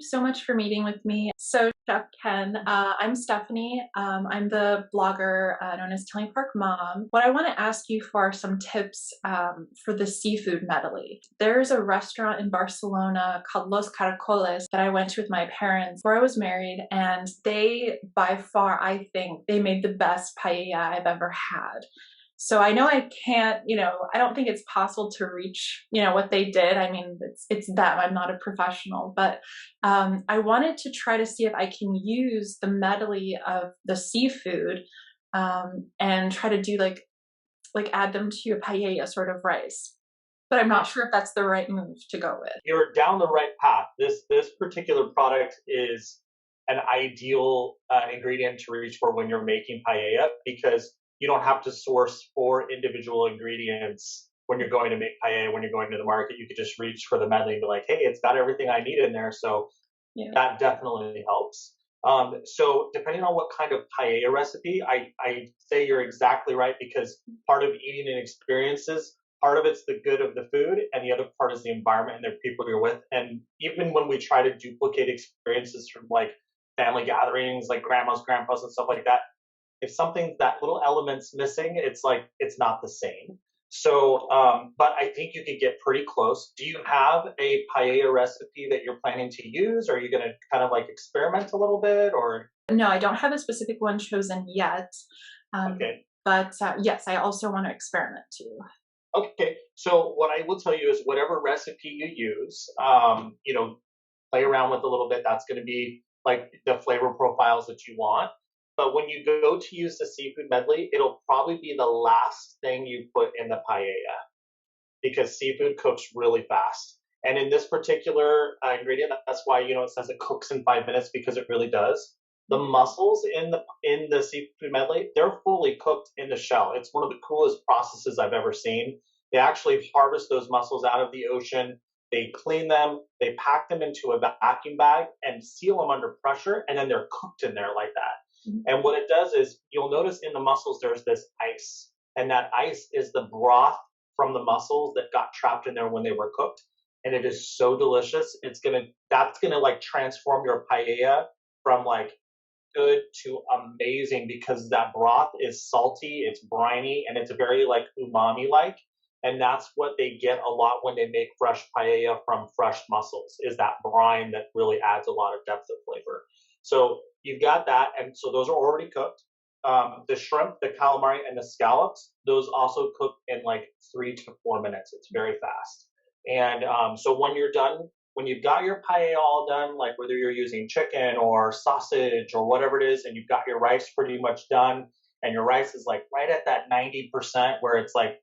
so much for meeting with me. So, Chef Ken, I'm Stephanie. I'm the blogger known as Tilling Park Mom. What I want to ask you for are some tips for the Seafood Medley. There's a restaurant in Barcelona called Los Caracoles that I went to with my parents before I was married, and they, by far, I think, they made the best paella I've ever had. So I know I can't, I don't think it's possible to reach, what they did. I mean, it's them. I'm not a professional, but I wanted to try to see if I can use the medley of the seafood and try to do like add them to a paella sort of rice. But I'm not sure if that's the right move to go with. You're down the right path. This particular product is an ideal ingredient to reach for when you're making paella because you don't have to source 4 individual ingredients when you're going to make paella. When you're going to the market, you could just reach for the medley and be like, hey, it's got everything I need in there. So yeah, that definitely helps. So depending on what kind of paella recipe, I say you're exactly right because part of eating and experiences, part of it's the good of the food and the other part is the environment and the people you're with. And even when we try to duplicate experiences from like family gatherings, like grandmas, grandpas and stuff like that, if something's that little element's missing, it's like it's not the same. So, but I think you could get pretty close. Do you have a paella recipe that you're planning to use? Or are you going to kind of like experiment a little bit or? No, I don't have a specific one chosen yet. Okay. But yes, I also want to experiment too. Okay. So what I will tell you is whatever recipe you use, play around with a little bit. That's going to be like the flavor profiles that you want. But when you go to use the seafood medley, it'll probably be the last thing you put in the paella because seafood cooks really fast. And in this particular ingredient, that's why, it says it cooks in 5 minutes because it really does. The mussels in the seafood medley, they're fully cooked in the shell. It's one of the coolest processes I've ever seen. They actually harvest those mussels out of the ocean. They clean them, they pack them into a vacuum bag and seal them under pressure, and then they're cooked in there like that. And what it does is you'll notice in the mussels there's this ice, and that ice is the broth from the mussels that got trapped in there when they were cooked, and it is so delicious. That's gonna like transform your paella from like good to amazing because that broth is salty, it's briny, and it's very like umami like, and that's what they get a lot when they make fresh paella from fresh mussels is that brine that really adds a lot of depth of flavor. So you've got that, and so those are already cooked. The shrimp, the calamari, and the scallops, those also cook in like 3 to 4 minutes. It's very fast. And so when you're done, when you've got your paella all done, like whether you're using chicken or sausage or whatever it is, and you've got your rice pretty much done, and your rice is like right at that 90% where it's like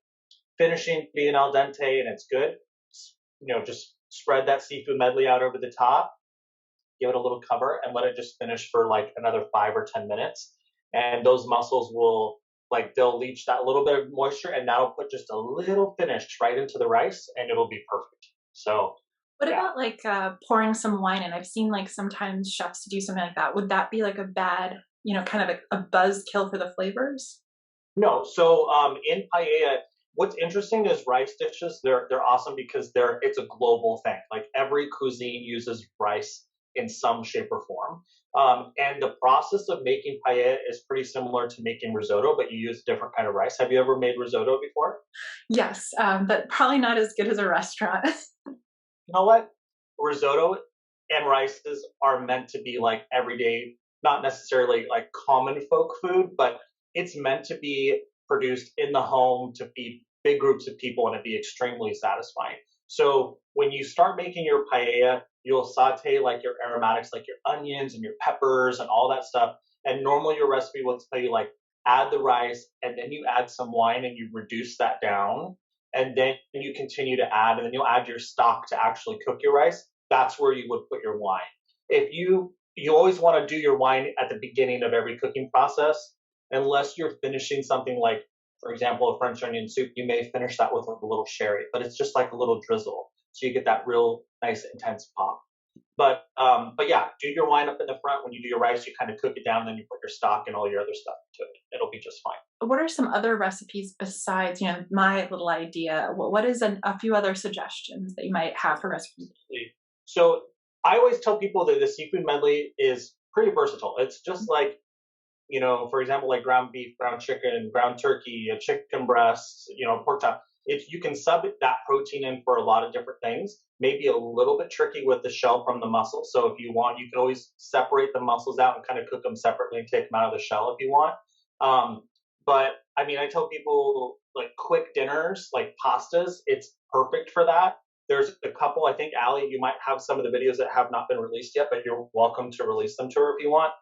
finishing being al dente and it's good, just spread that seafood medley out over the top. Give it a little cover and let it just finish for like another 5 or 10 minutes. And those mussels will they'll leach that little bit of moisture and that'll put just a little finish right into the rice and it'll be perfect. So what about pouring some wine in? I've seen sometimes chefs do something like that. Would that be like a bad, kind of a buzz kill for the flavors? No. So in paella, what's interesting is rice dishes. They're awesome because it's a global thing. Like every cuisine uses rice in some shape or form. And the process of making paella is pretty similar to making risotto, but you use a different kind of rice. Have you ever made risotto before? Yes, but probably not as good as a restaurant. You know what? Risotto and rices are meant to be like everyday, not necessarily like common folk food, but it's meant to be produced in the home to feed big groups of people and it'd be extremely satisfying. So when you start making your paella, you'll saute like your aromatics, like your onions and your peppers and all that stuff. And normally your recipe will tell you like add the rice and then you add some wine and you reduce that down. And then you continue to add, and then you'll add your stock to actually cook your rice. That's where you would put your wine. If you always want to do your wine at the beginning of every cooking process, unless you're finishing something like, for example, a French onion soup, you may finish that with a little sherry, but it's just like a little drizzle. So you get that real nice intense pop. But yeah, do your wine up in the front. When you do your rice, you kind of cook it down, then you put your stock and all your other stuff into it. It'll be just fine. What are some other recipes besides, my little idea? What is a few other suggestions that you might have for recipes? So I always tell people that the seafood medley is pretty versatile. It's just like, for example, like ground beef, ground chicken, ground turkey, a chicken breast, pork chop. If you can sub that protein in for a lot of different things, maybe a little bit tricky with the shell from the mussel. So if you want, you can always separate the mussels out and kind of cook them separately and take them out of the shell if you want. Um, but I mean, I tell people like quick dinners, like pastas, it's perfect for that. There's a couple, I think, Allie, you might have some of the videos that have not been released yet, but you're welcome to release them to her if you want.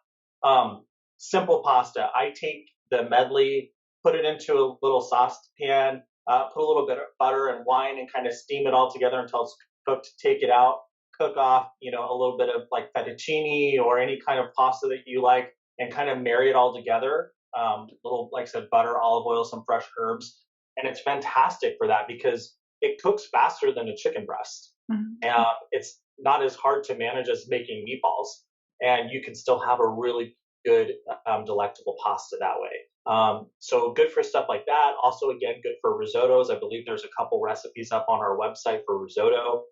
Um, Simple pasta. I take the medley, put it into a little saucepan, put a little bit of butter and wine and kind of steam it all together until it's cooked, take it out, cook off, a little bit of like fettuccine or any kind of pasta that you like and kind of marry it all together. Little, like I said, butter, olive oil, some fresh herbs. And it's fantastic for that because it cooks faster than a chicken breast. Mm-hmm. It's not as hard to manage as making meatballs. And you can still have a really good, delectable pasta that way. So good for stuff like that. Also, again, good for risottos. I believe there's a couple recipes up on our website for risotto.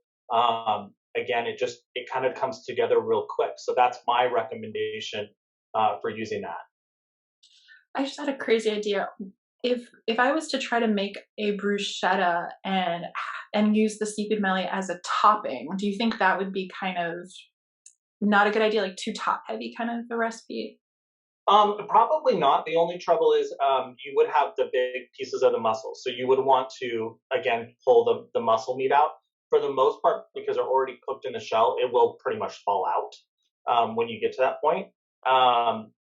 Again, it kind of comes together real quick. So that's my recommendation for using that. I just had a crazy idea. If I was to try to make a bruschetta and use the seafood medley as a topping, do you think that would be kind of not a good idea, like too top heavy kind of a recipe? Probably not. The only trouble is you would have the big pieces of the mussel. So you would want to, again, pull the muscle meat out. For the most part, because they're already cooked in the shell, it will pretty much fall out when you get to that point.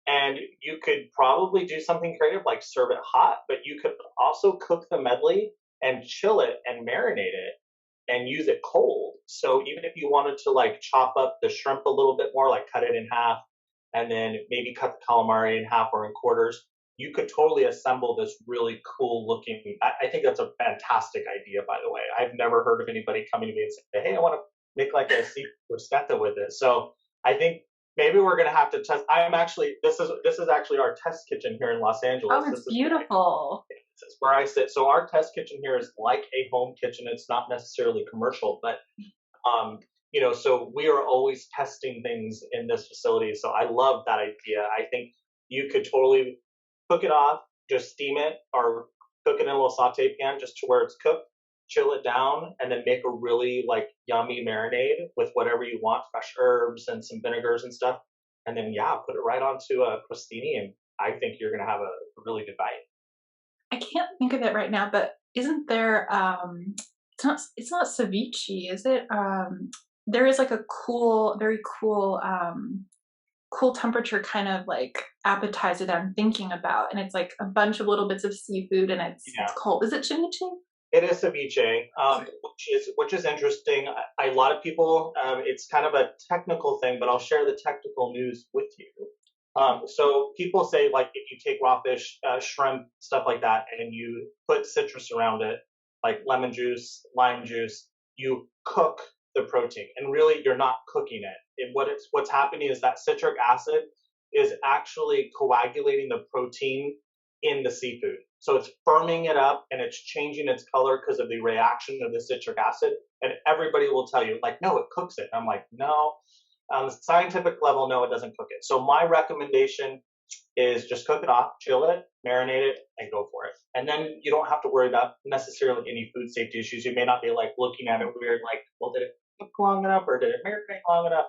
And you could probably do something creative like serve it hot, but you could also cook the medley and chill it and marinate it and use it cold. So even if you wanted to like chop up the shrimp a little bit more, like cut it in half, and then maybe cut the calamari in half or in quarters, you could totally assemble this really cool looking. I think that's a fantastic idea, by the way. I've never heard of anybody coming to me and saying, hey, I want to make like a seafood bruschetta with it. So I think maybe we're going to have to test. This is actually our test kitchen here in Los Angeles. Oh, it's beautiful. This is where I sit. So our test kitchen here is like a home kitchen. It's not necessarily commercial, but so we are always testing things in this facility. So I love that idea. I think you could totally cook it off, just steam it or cook it in a little saute pan just to where it's cooked, chill it down, and then make a really like yummy marinade with whatever you want, fresh herbs and some vinegars and stuff. And then, put it right onto a crostini. And I think you're going to have a really good bite. I can't think of it right now, but isn't there, it's not ceviche, is it? There is like a very cool temperature kind of like appetizer that I'm thinking about, and it's like a bunch of little bits of seafood, and it's cold. Is it ceviche? It is ceviche, which is interesting. A lot of people, it's kind of a technical thing, but I'll share the technical news with you. So people say like if you take raw fish, shrimp, stuff like that, and you put citrus around it, like lemon juice, lime juice, you cook the protein, and really you're not cooking it. What's happening is that citric acid is actually coagulating the protein in the seafood. So it's firming it up and it's changing its color because of the reaction of the citric acid. And everybody will tell you like, no, it cooks it. And I'm like, no, on the scientific level, no, it doesn't cook it. So my recommendation is just cook it off, chill it, marinate it, and go for it. And then you don't have to worry about necessarily any food safety issues. You may not be like looking at it weird, like, well, did it cook long enough or did it marinate long enough?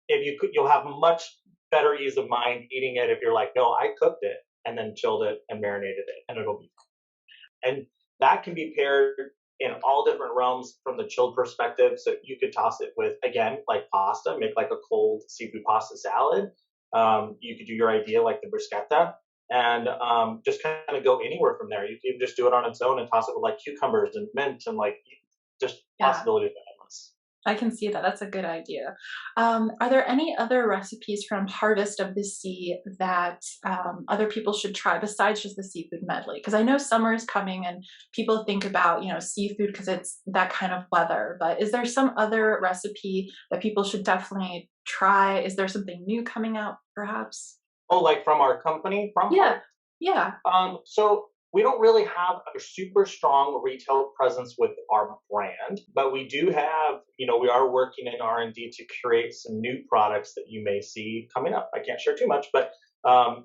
You'll have much better ease of mind eating it if you're like, no, I cooked it and then chilled it and marinated it, and it'll be fine. And that can be paired in all different realms from the chilled perspective. So you could toss it with, again, like pasta, make like a cold seafood pasta salad. You could do your idea like the bruschetta, and just kind of go anywhere from there. You can just do it on its own and toss it with like cucumbers and mint and like just possibilities are endless. I can see that. That's a good idea. Are there any other recipes from Harvest of the Sea that other people should try besides just the seafood medley? Because I know summer is coming and people think about, seafood because it's that kind of weather. But is there some other recipe that people should definitely try? Is there something new coming out, perhaps? Oh, like from our company? Yeah. So we don't really have a super strong retail presence with our brand, but we do have, we are working in R&D to create some new products that you may see coming up. I can't share too much, but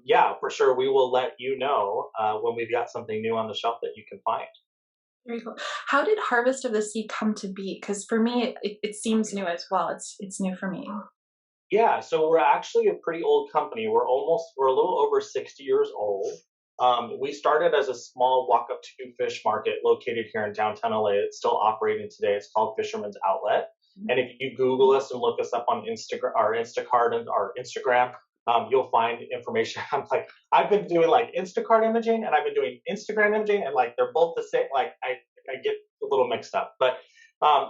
yeah, for sure, we will let you know when we've got something new on the shelf that you can find. Very cool. How did Harvest of the Sea come to be? Because for me, it seems new as well. It's new for me. Yeah, so we're actually a pretty old company. We're a little over 60 years old. We started as a small walk-up to fish market located here in downtown LA. It's still operating today. It's called Fisherman's Outlet. And if you Google us and look us up on Instagram, our Instacart and our Instagram, you'll find information. I've been doing like Instacart imaging and I've been doing Instagram imaging, and like they're both the same. Like I get a little mixed up, but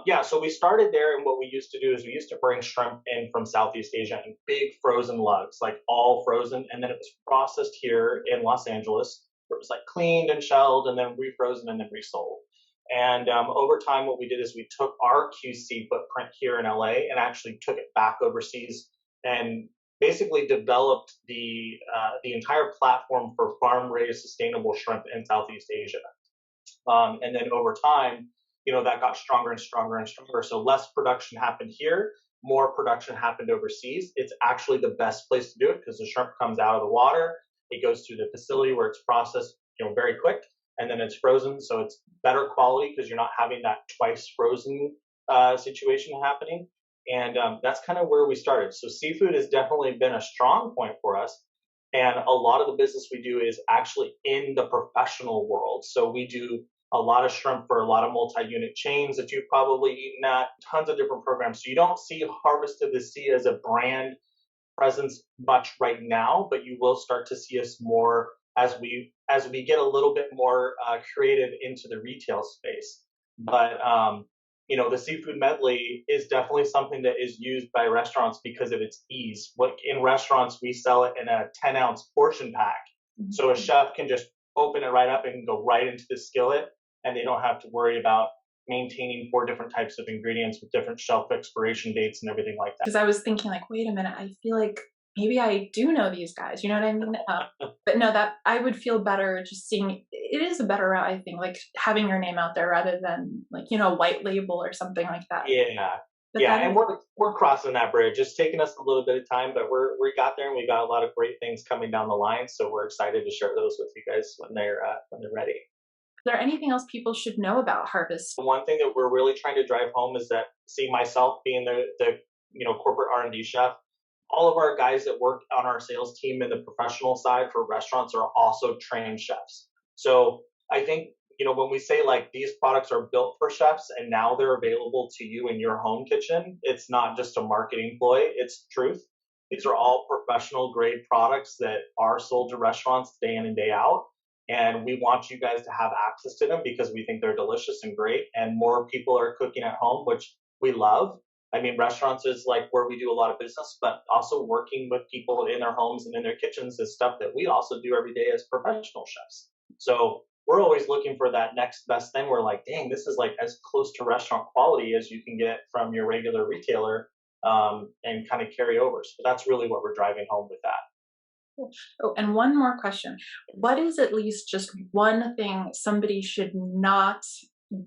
yeah, so we started there, and what we used to do is we used to bring shrimp in from Southeast Asia in big frozen lugs, like all frozen, and then it was processed here in Los Angeles. Where it was like cleaned and shelled, and then refrozen and then resold. And over time, what we did is we took our QC footprint here in LA and actually took it back overseas, and basically developed the entire platform for farm raised sustainable shrimp in Southeast Asia. And then over time, that got stronger and stronger and stronger. So less production happened here, more production happened overseas. It's actually the best place to do it because the shrimp comes out of the water, it goes through the facility where it's processed, very quick, and then it's frozen. So it's better quality because you're not having that twice frozen situation happening. And that's kind of where we started. So seafood has definitely been a strong point for us. And a lot of the business we do is actually in the professional world. So we do a lot of shrimp for a lot of multi-unit chains that you've probably eaten at, tons of different programs. So you don't see Harvest of the Sea as a brand presence much right now, but you will start to see us more as we get a little bit more creative into the retail space. But the Seafood Medley is definitely something that is used by restaurants because of its ease. What in restaurants we sell it in a 10-ounce portion pack, so a chef can just open it right up and go right into the skillet, and they don't have to worry about maintaining 4 different types of ingredients with different shelf expiration dates and everything like that. Because I was thinking, like, wait a minute, I feel like maybe I do know these guys. You know what I mean? But no, that I would feel better just seeing. It is a better route, I think, like having your name out there rather than like white label or something like that. Yeah. But Yeah, and we're crossing that bridge. It's taken us a little bit of time, but we got there, and we got a lot of great things coming down the line. So we're excited to share those with you guys when they're ready. Is there anything else people should know about Harvest? One thing that we're really trying to drive home is that, see, myself being the corporate R&D chef, all of our guys that work on our sales team in the professional side for restaurants are also trained chefs. So I think when we say like these products are built for chefs and now they're available to you in your home kitchen, it's not just a marketing ploy, it's truth. These are all professional grade products that are sold to restaurants day in and day out. And we want you guys to have access to them because we think they're delicious and great. And more people are cooking at home, which we love. I mean, restaurants is like where we do a lot of business, but also working with people in their homes and in their kitchens is stuff that we also do every day as professional chefs. So we're always looking for that next best thing. We're like, dang, this is like as close to restaurant quality as you can get from your regular retailer, and kind of carry over. So that's really what we're driving home with that. Oh, and one more question. What is at least just one thing somebody should not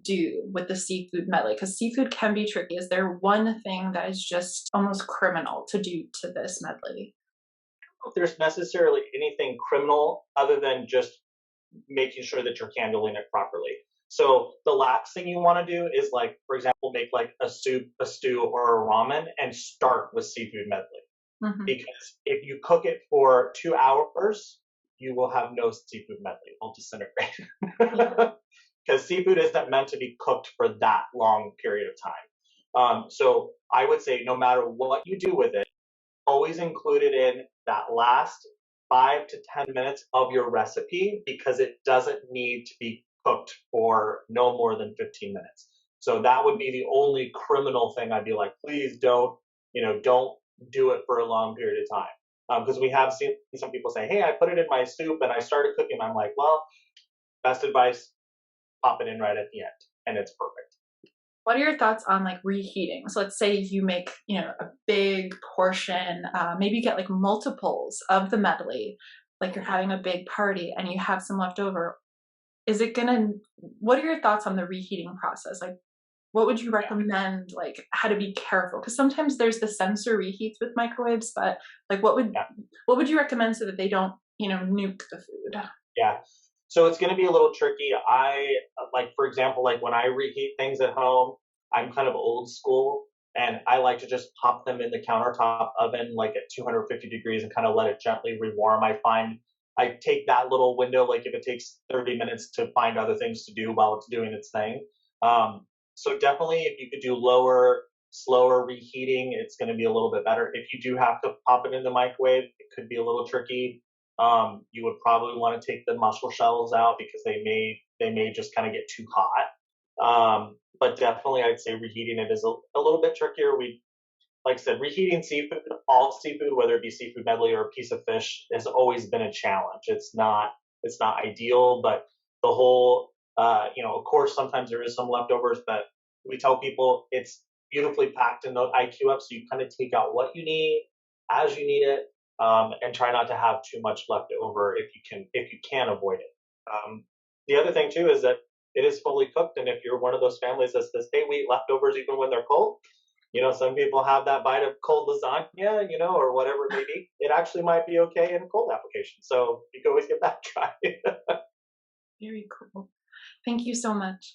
do with the Seafood Medley? Because seafood can be tricky. Is there one thing that is just almost criminal to do to this medley? If there's necessarily anything criminal other than just making sure that you're handling it properly. So the last thing you want to do is, like, for example, make like a soup, a stew, or a ramen and start with Seafood Medley. Because if you cook it for 2 hours, you will have no Seafood Medley. It'll disintegrate. Because seafood isn't meant to be cooked for that long period of time. So I would say no matter what you do with it, always include it in that last 5 to 10 minutes of your recipe because it doesn't need to be cooked for no more than 15 minutes. So that would be the only criminal thing I'd be like, please don't do it for a long period of time. Because we have seen some people say, hey, I put it in my soup and I started cooking. I'm like, well, best advice, pop it in right at the end and it's perfect. What are your thoughts on like reheating? So let's say you make, a big portion, maybe you get like multiples of the medley, like you're having a big party and you have some left over. What are your thoughts on the reheating process? Like, what would you Yeah. recommend, like how to be careful? Because sometimes there's the sensor reheats with microwaves, but like Yeah. what would you recommend so that they don't, nuke the food? Yeah. So it's going to be a little tricky. Like, for example, like when I reheat things at home, I'm kind of old school and I like to just pop them in the countertop oven, like at 250 degrees and kind of let it gently rewarm. I find I take that little window, like if it takes 30 minutes to find other things to do while it's doing its thing. Um, so definitely if you could do lower, slower reheating, it's going to be a little bit better. If you do have to pop it in the microwave, it could be a little tricky. You would probably want to take the mussel shells out because they may just kind of get too hot. But definitely, I'd say reheating it is a little bit trickier. Like I said, reheating seafood, all seafood, whether it be seafood medley or a piece of fish, has always been a challenge. It's not ideal, but the whole of course, sometimes there is some leftovers, but we tell people it's beautifully packed in the IQ up, so you kind of take out what you need as you need it, and try not to have too much left over if you can avoid it. The other thing too is that it is fully cooked, and if you're one of those families that says, "Hey, we eat leftovers even when they're cold," some people have that bite of cold lasagna, or whatever it may be. It actually might be okay in a cold application, so you can always get that tried. Very cool. Thank you so much.